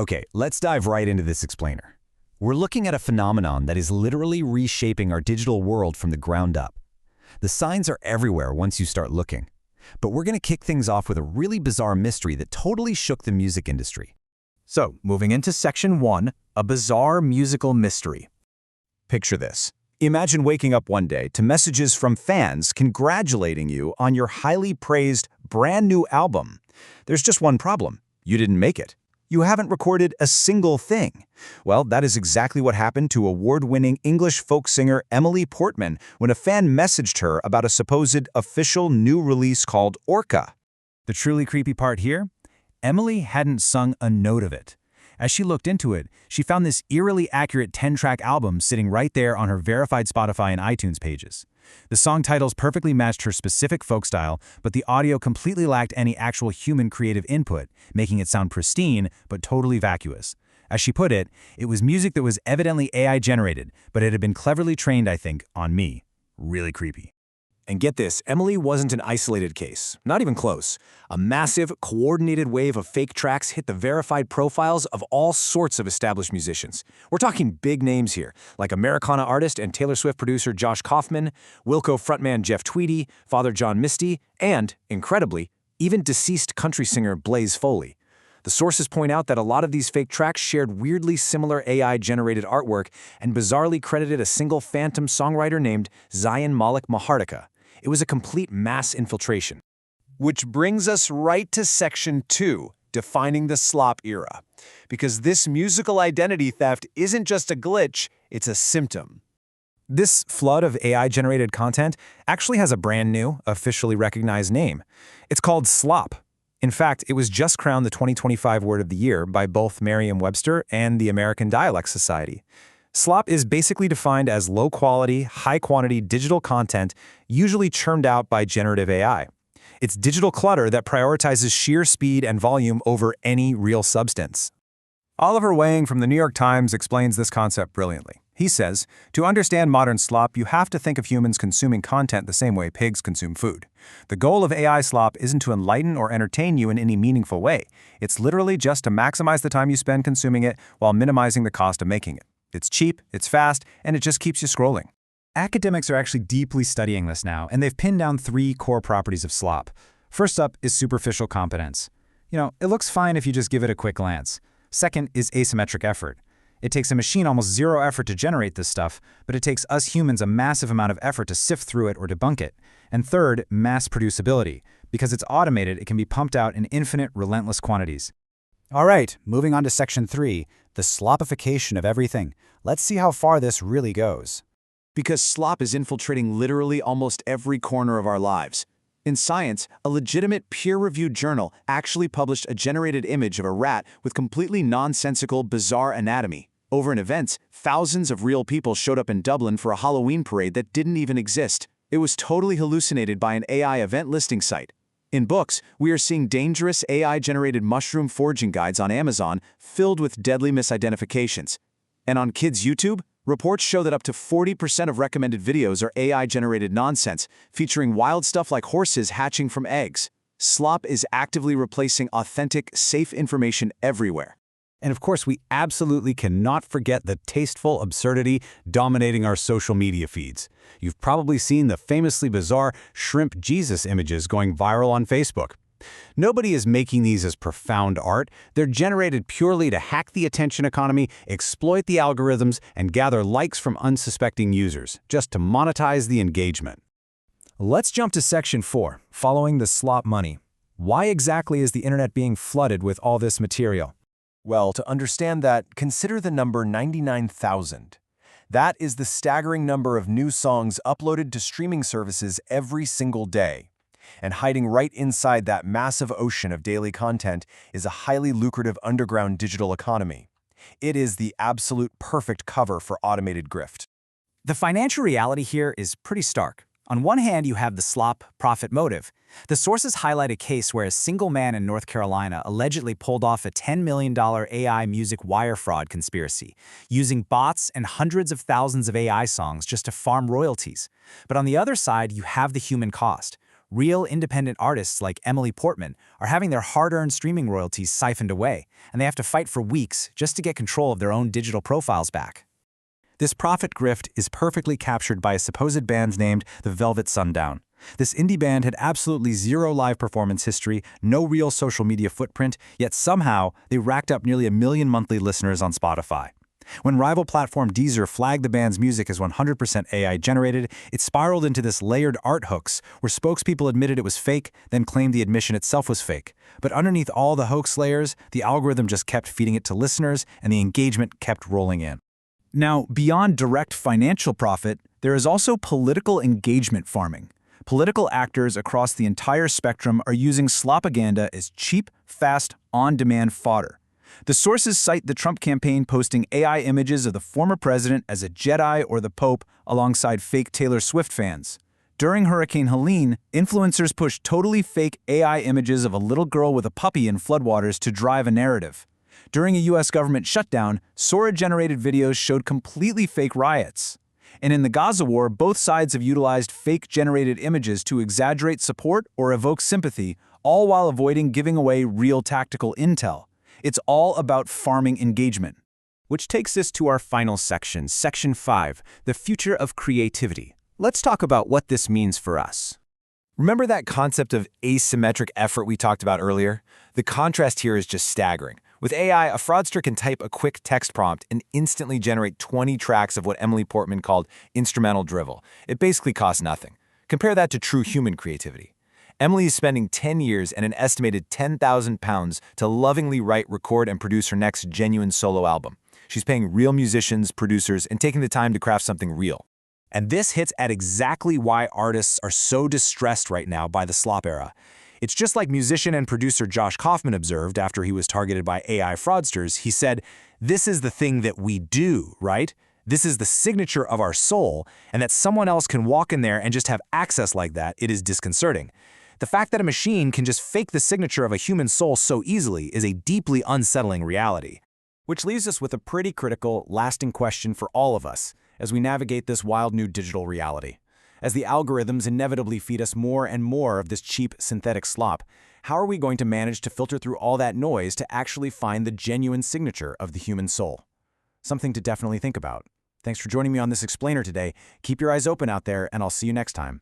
Okay, let's dive right into this explainer. We're looking at a phenomenon that is literally reshaping our digital world from the ground up. The signs are everywhere once you start looking. But we're going to kick things off with a really bizarre mystery that totally shook the music industry. So, moving into Section 1, a bizarre musical mystery. Picture this. Imagine waking up one day to messages from fans congratulating you on your highly praised, brand new album. There's just one problem. You didn't make it. You haven't recorded a single thing. Well, that is exactly what happened to award-winning English folk singer Emily Portman when a fan messaged her about a supposed official new release called Orca. The truly creepy part here? Emily hadn't sung a note of it. As she looked into it, she found this eerily accurate 10-track album sitting right there on her verified Spotify and iTunes pages. The song titles perfectly matched her specific folk style, but the audio completely lacked any actual human creative input, making it sound pristine but totally vacuous. As she put it, it was music that was evidently AI-generated, but it had been cleverly trained, I think, on me. Really creepy. And get this, Emily wasn't an isolated case. Not even close. A massive, coordinated wave of fake tracks hit the verified profiles of all sorts of established musicians. We're talking big names here, like Americana artist and Taylor Swift producer Josh Kaufman, Wilco frontman Jeff Tweedy, Father John Misty, and, incredibly, even deceased country singer Blaze Foley. The sources point out that a lot of these fake tracks shared weirdly similar AI-generated artwork and bizarrely credited a single phantom songwriter named Zion Malik Mahartika. It was a complete mass infiltration. Which brings us right to Section 2, defining the slop era. Because this musical identity theft isn't just a glitch, it's a symptom. This flood of AI-generated content actually has a brand new, officially recognized name. It's called slop. In fact, it was just crowned the 2025 Word of the Year by both Merriam-Webster and the American Dialect Society. Slop is basically defined as low-quality, high-quantity digital content usually churned out by generative AI. It's digital clutter that prioritizes sheer speed and volume over any real substance. Oliver Wang from the New York Times explains this concept brilliantly. He says, to understand modern slop, you have to think of humans consuming content the same way pigs consume food. The goal of AI slop isn't to enlighten or entertain you in any meaningful way. It's literally just to maximize the time you spend consuming it while minimizing the cost of making it. It's cheap, it's fast, and it just keeps you scrolling. Academics are actually deeply studying this now, and they've pinned down 3 core properties of slop. First up is superficial competence. It looks fine if you just give it a quick glance. Second is asymmetric effort. It takes a machine almost zero effort to generate this stuff, but it takes us humans a massive amount of effort to sift through it or debunk it. And third, mass producibility. Because it's automated, it can be pumped out in infinite, relentless quantities. All right, moving on to Section 3, the slopification of everything. Let's see how far this really goes. Because slop is infiltrating literally almost every corner of our lives. In Science, a legitimate peer-reviewed journal actually published a generated image of a rat with completely nonsensical, bizarre anatomy. Over in events, thousands of real people showed up in Dublin for a Halloween parade that didn't even exist. It was totally hallucinated by an AI event listing site. In books, we are seeing dangerous AI-generated mushroom foraging guides on Amazon filled with deadly misidentifications. And on kids' YouTube, reports show that up to 40% of recommended videos are AI-generated nonsense, featuring wild stuff like horses hatching from eggs. Slop is actively replacing authentic, safe information everywhere. And of course, we absolutely cannot forget the tasteful absurdity dominating our social media feeds. You've probably seen the famously bizarre shrimp Jesus images going viral on Facebook. Nobody is making these as profound art. They're generated purely to hack the attention economy, exploit the algorithms, and gather likes from unsuspecting users, just to monetize the engagement. Let's jump to Section 4, following the slop money. Why exactly is the internet being flooded with all this material? Well, to understand that, consider the number 99,000. That is the staggering number of new songs uploaded to streaming services every single day. And hiding right inside that massive ocean of daily content is a highly lucrative underground digital economy. It is the absolute perfect cover for automated grift. The financial reality here is pretty stark. On one hand, you have the slop profit motive. The sources highlight a case where a single man in North Carolina allegedly pulled off a $10 million AI music wire fraud conspiracy, using bots and hundreds of thousands of AI songs just to farm royalties. But on the other side, you have the human cost. Real independent artists like Emily Portman are having their hard-earned streaming royalties siphoned away, and they have to fight for weeks just to get control of their own digital profiles back. This profit grift is perfectly captured by a supposed band named the Velvet Sundown. This indie band had absolutely zero live performance history, no real social media footprint, yet somehow they racked up nearly 1 million monthly listeners on Spotify. When rival platform Deezer flagged the band's music as 100% AI generated, it spiraled into this layered art hoax where spokespeople admitted it was fake, then claimed the admission itself was fake. But underneath all the hoax layers, the algorithm just kept feeding it to listeners, and the engagement kept rolling in. Now, beyond direct financial profit, there is also political engagement farming. Political actors across the entire spectrum are using slopaganda as cheap, fast, on-demand fodder. The sources cite the Trump campaign posting AI images of the former president as a Jedi or the Pope alongside fake Taylor Swift fans. During Hurricane Helene, influencers pushed totally fake AI images of a little girl with a puppy in floodwaters to drive a narrative. During a U.S. government shutdown, Sora-generated videos showed completely fake riots. And in the Gaza war, both sides have utilized fake-generated images to exaggerate support or evoke sympathy, all while avoiding giving away real tactical intel. It's all about farming engagement. Which takes us to our final section, Section 5, the future of creativity. Let's talk about what this means for us. Remember that concept of asymmetric effort we talked about earlier? The contrast here is just staggering. With AI, a fraudster can type a quick text prompt and instantly generate 20 tracks of what Emily Portman called instrumental drivel. It basically costs nothing. Compare that to true human creativity. Emily is spending 10 years and an estimated £10,000 to lovingly write, record, and produce her next genuine solo album. She's paying real musicians, producers, and taking the time to craft something real. And this hits at exactly why artists are so distressed right now by the slop era. It's just like musician and producer Josh Kaufman observed after he was targeted by AI fraudsters. He said, "This is the thing that we do, right? This is the signature of our soul, and that someone else can walk in there and just have access like that, it is disconcerting." The fact that a machine can just fake the signature of a human soul so easily is a deeply unsettling reality. Which leaves us with a pretty critical, lasting question for all of us as we navigate this wild new digital reality. As the algorithms inevitably feed us more and more of this cheap synthetic slop, how are we going to manage to filter through all that noise to actually find the genuine signature of the human soul? Something to definitely think about. Thanks for joining me on this explainer today. Keep your eyes open out there, and I'll see you next time.